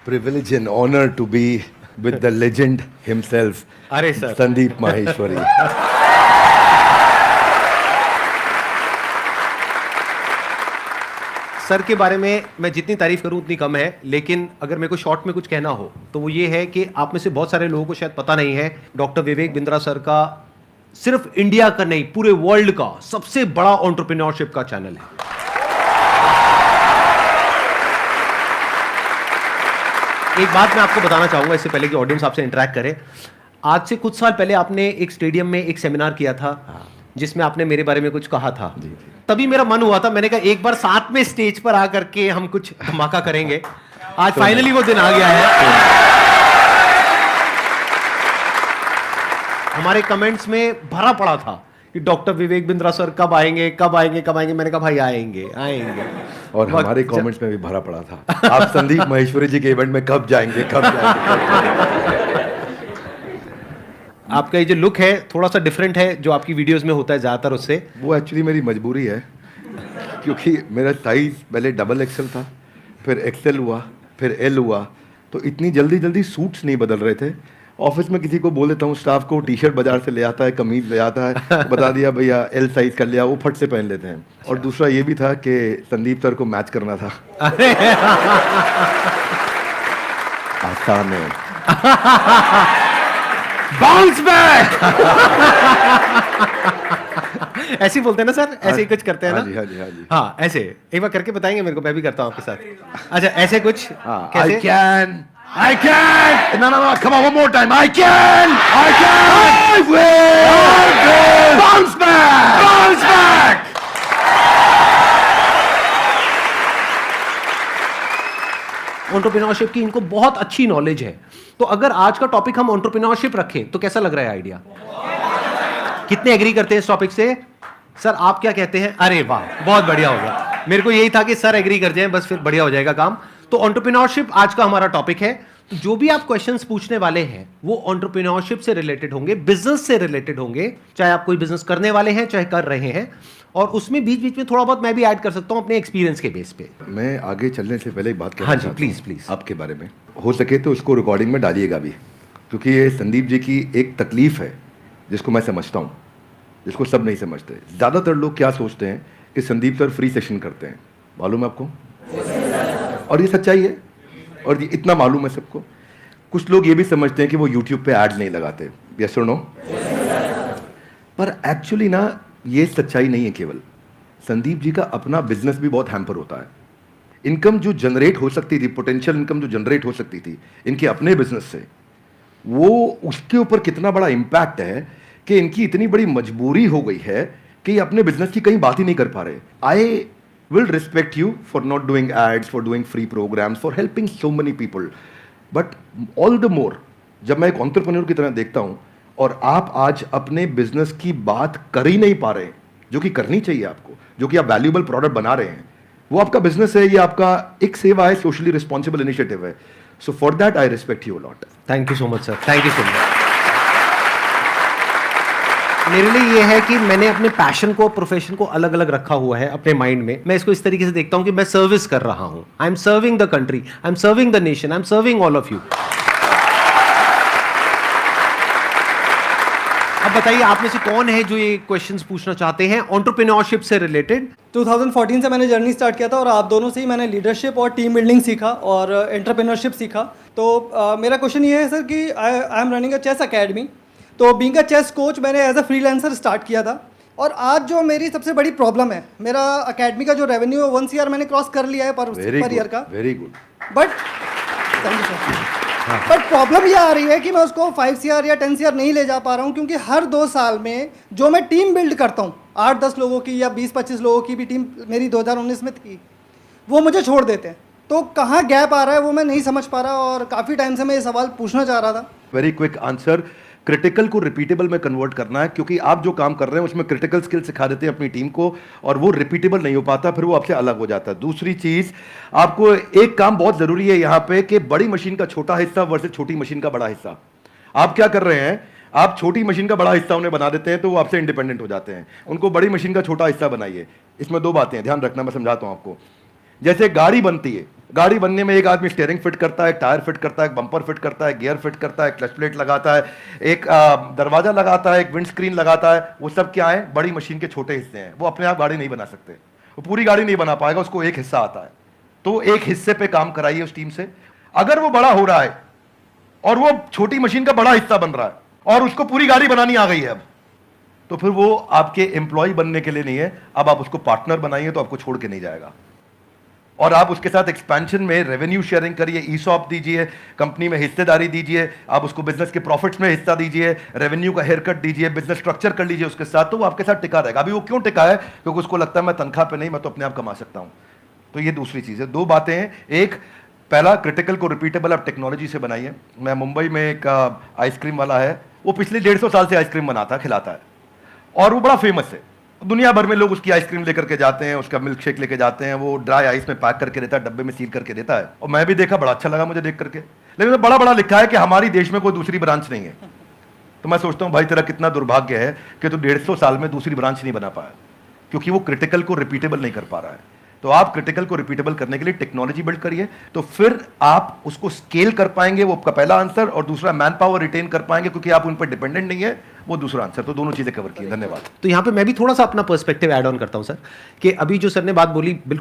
Privilege and honor to be with the legend himself, अरे sir Sandeep Maheshwari. Sir के बारे में मैं जितनी तारीफ करूं उतनी कम है, लेकिन अगर मेरे को शॉर्ट में कुछ कहना हो तो वो ये है कि आप में से बहुत सारे लोगों को शायद पता नहीं है, डॉक्टर विवेक बिंद्रा सर का सिर्फ इंडिया का नहीं पूरे वर्ल्ड का सबसे बड़ा एंटरप्रेन्योरशिप का चैनल है। एक बात मैं आपको बताना चाहूंगा इससे पहले कि ऑडियंस आपसे इंटरेक्ट करे। आज से कुछ साल पहले आपने एक स्टेडियम में एक सेमिनार किया था जिसमें आपने मेरे बारे में कुछ कहा था। तभी मेरा मन हुआ था, मैंने कहा एक बार साथ में स्टेज पर आकर के हम कुछ धमाका करेंगे। आज फाइनली वो दिन आ गया है। हमारे कमेंट्स में भरा पड़ा था कि डॉक्टर विवेक बिंद्रा सर कब आएंगे कब आएंगे कब आएंगे। मैंने कहा भाई आएंगे आएंगे। और हमारे कमेंट्स में भी भरा पड़ा था, आप संदीप महेश्वरी जी के इवेंट में कब जाएंगे कब जाएंगे। आपका ये जो लुक है थोड़ा सा डिफरेंट है जो आपकी वीडियोस में होता है ज्यादातर उससे। वो एक्चुअली मेरी मजबूरी है, क्योंकि मेरा साइज पहले डबल एक्सेल था, फिर एक्सेल हुआ, फिर एल हुआ, तो इतनी जल्दी जल्दी सूट्स नहीं बदल रहे थे। ऑफिस में किसी को बोल देता हूँ, स्टाफ को टी शर्ट बाजार से ले आता है, कमीज ले आता है, बता दिया भैया एल साइज कर लिया, वो फट से पहन लेते हैं। और दूसरा ये भी था कि संदीप सर को मैच करना था। आसान है। Bounce back. ऐसे ही बोलते हैं ना सर, ऐसे ही कुछ करते हैं ना। हाँ जी हाँ जी हाँ जी। हाँ ऐसे एक बार करके बताएंगे मेरे को, मैं भी करता हूँ आपके साथ। अच्छा ऐसे कुछ I can, no, come on, one more time, I can, I will, bounce back. Entrepreneurship की इनको बहुत अच्छी नॉलेज है। तो अगर आज का टॉपिक हम एंटरप्रेन्योरशिप रखें तो कैसा लग रहा है आइडिया? कितने एग्री करते हैं इस टॉपिक से? सर आप क्या कहते हैं? अरे वाह बहुत बढ़िया होगा। मेरे को यही था कि सर एग्री कर जाएं, बस फिर बढ़िया हो जाएगा काम। तो एंटरप्रेन्योरशिप आज का हमारा टॉपिक है। तो जो भी आप क्वेश्चंस पूछने वाले हैं वो एंटरप्रेन्योरशिप से रिलेटेड होंगे, बिजनेस से रिलेटेड होंगे, चाहे आप कोई बिजनेस करने वाले हैं चाहे कर रहे हैं। और उसमें बीच बीच में थोड़ा बहुत मैं भी ऐड कर सकता हूं अपने एक्सपीरियंस के बेस पे। मैं आगे चलने से पहले एक बात कहना हाँ जी, चाहता हूं प्लीज प्लीज आपके बारे में। हो सके तो उसको रिकॉर्डिंग में डालिएगा भी, क्योंकि ये संदीप जी की एक तकलीफ है जिसको मैं समझता हूँ, जिसको सब नहीं समझते। ज़्यादातर लोग क्या सोचते हैं कि संदीप सर फ्री सेशन करते हैं, मालूम है आपको? और ये सच्चाई है, और ये इतना मालूम है सबको। कुछ लोग ये भी समझते हैं कि वो यूट्यूब पे ऐड नहीं लगाते, यस और नो? पर एक्चुअली ना ये सच्चाई नहीं है। केवल संदीप जी का अपना बिजनेस भी बहुत हैम्पर होता है। इनकम जो जनरेट हो सकती थी, पोटेंशियल इनकम जो जनरेट हो सकती थी इनके अपने बिजनेस से, वो उसके ऊपर कितना बड़ा इम्पैक्ट है कि इनकी इतनी बड़ी मजबूरी हो गई है कि ये अपने बिजनेस की कहीं बात ही नहीं कर पा रहे। आई will respect you for not doing ads, for doing free programs, for helping so many people. But all the more, जब मैं एक entrepreneur की तरह देखता हूँ और आप आज अपने बिजनेस की बात कर ही नहीं पा रहे हैं, जो कि करनी चाहिए आपको, जो कि आप वैल्यूएबल प्रोडक्ट बना रहे हैं, वो आपका बिजनेस है, ये आपका एक सेवा है, सोशली रिस्पॉन्सिबल इनिशिएटिव है। So for that I respect you a lot. Thank you so much sir, thank you so much. मेरे लिए ये है कि मैंने अपने पैशन को, प्रोफेशन को अलग अलग रखा हुआ है अपने माइंड में। मैं इसको इस तरीके से देखता हूं कि मैं सर्विस कर रहा हूं। I am serving the country, I am serving the nation, I am serving all of you. अब बताइए आप में से कौन है जो ये क्वेश्चंस पूछना चाहते हैं एंटरप्रेन्योरशिप से रिलेटेड? 2014 से मैंने जर्नी स्टार्ट किया था और आप दोनों से ही मैंने लीडरशिप और टीम बिल्डिंग सीखा और एंटरप्रेन्योरशिप सीखा। तो मेरा क्वेश्चन ये है सर कि I am running a chess academy. तो बीइंग अ चेस कोच मैंने एज अ फ्रीलांसर स्टार्ट किया था, और आज जो मेरी सबसे बड़ी प्रॉब्लम है, मेरा अकेडमी का जो रेवेन्यू है 1 CR मैंने क्रॉस कर लिया है पर ईयर का। Very good. But thank you sir. But problem ये आ रही है कि मैं उसको 5 CR या 10 CR नहीं ले जा पा रहा हूँ, क्योंकि हर 2 साल में जो मैं टीम बिल्ड करता हूँ, 8-10 लोगों की या 20-25 लोगों की भी टीम मेरी 2019 में थी, वो मुझे छोड़ देते हैं। तो कहाँ गैप आ रहा है वो मैं नहीं समझ पा रहा, और काफ़ी टाइम से मैं ये सवाल पूछना चाह रहा था। वेरी क्विक आंसर, क्रिटिकल को रिपीटेबल में कन्वर्ट करना है, क्योंकि आप जो काम कर रहे हैं उसमें क्रिटिकल स्किल सिखा देते हैं अपनी टीम को, और वो रिपीटेबल नहीं हो पाता, फिर वो आपसे अलग हो जाता है। दूसरी चीज, आपको एक काम बहुत जरूरी है यहाँ पे कि बड़ी मशीन का छोटा हिस्सा वर्सेस छोटी मशीन का बड़ा हिस्सा। आप क्या कर रहे हैं, आप छोटी मशीन का बड़ा हिस्सा उन्हें बना देते हैं तो वो आपसे इंडिपेंडेंट हो जाते हैं। उनको बड़ी मशीन का छोटा हिस्सा बनाइए। इसमें 2 बातें हैं, ध्यान रखना, मैं समझाता हूं आपको। जैसे गाड़ी बनती है, गाड़ी बनने में एक आदमी स्टीयरिंग फिट करता है, एक टायर फिट करता है, एक बम्पर फिट करता है, गियर फिट करता है, क्लच प्लेट लगाता है, एक दरवाजा लगाता है, एक विंड स्क्रीन लगाता है। वो सब क्या है? बड़ी मशीन के छोटे हिस्से हैं। वो अपने आप गाड़ी नहीं बना सकते, वो पूरी गाड़ी नहीं बना पाएगा, उसको एक हिस्सा आता है। तो एक हिस्से पे काम कराइए उस टीम से। अगर वो बड़ा हो रहा है और वो छोटी मशीन का बड़ा हिस्सा बन रहा है और उसको पूरी गाड़ी बनानी आ गई है अब, तो फिर वो आपके एम्प्लॉय बनने के लिए नहीं है। अब आप उसको पार्टनर बनाइए तो आपको छोड़ के नहीं जाएगा। और आप उसके साथ एक्सपेंशन में रेवेन्यू शेयरिंग करिए, ईसॉप दीजिए, कंपनी में हिस्सेदारी दीजिए, आप उसको बिजनेस के प्रॉफिट्स में हिस्सा दीजिए, रेवेन्यू का हेयर कट दीजिए, बिजनेस स्ट्रक्चर कर लीजिए उसके साथ, तो वो आपके साथ टिका रहेगा। अभी वो क्यों टिका है? क्योंकि उसको लगता है मैं तनख्वाह पे नहीं, मैं तो अपने आप कमा सकता हूं। तो ये दूसरी चीज़ है। दो बातें हैं। एक, पहला, क्रिटिकल को रिपीटेबल आप टेक्नोलॉजी से बनाइए। मैं मुंबई में एक आइसक्रीम वाला है, वो पिछले 150 साल से आइसक्रीम बनाता है, खिलाता है, और वो बड़ा फेमस है। दुनिया भर में लोग उसकी आइसक्रीम लेकर के जाते हैं, उसका मिल्क शेक लेके जाते हैं। वो ड्राई आइस में पैक करके देता है, डब्बे में सील करके देता है। और मैं भी देखा, बड़ा अच्छा लगा मुझे देख करके। लेकिन बड़ा बड़ा लिखा है कि हमारी देश में कोई दूसरी ब्रांच नहीं है। तो मैं सोचता हूँ भाई तेरा कितना दुर्भाग्य है कि तू 150 साल में दूसरी ब्रांच नहीं बना पाया, क्योंकि वो क्रिटिकल को रिपीटेबल नहीं कर पा रहा है। तो आप क्रिटिकल को रिपीटेबल करने के लिए टेक्नोलॉजी बिल्ड करिए, तो फिर आप उसको स्केल कर पाएंगे। वो आपका पहला आंसर। और दूसरा, मैन पावर रिटेन कर पाएंगे, क्योंकि आप उन पर डिपेंडेंट नहीं है, वो दूसरा आंसर। तो दोनों चीजें कवर की। धन्यवाद। तो यहां पे मैं भी थोड़ा सा अपना पर्सपेक्टिव ऐड ऑन करता हूं सर, कि अभी जो सर ने बात बोली बिल्कुल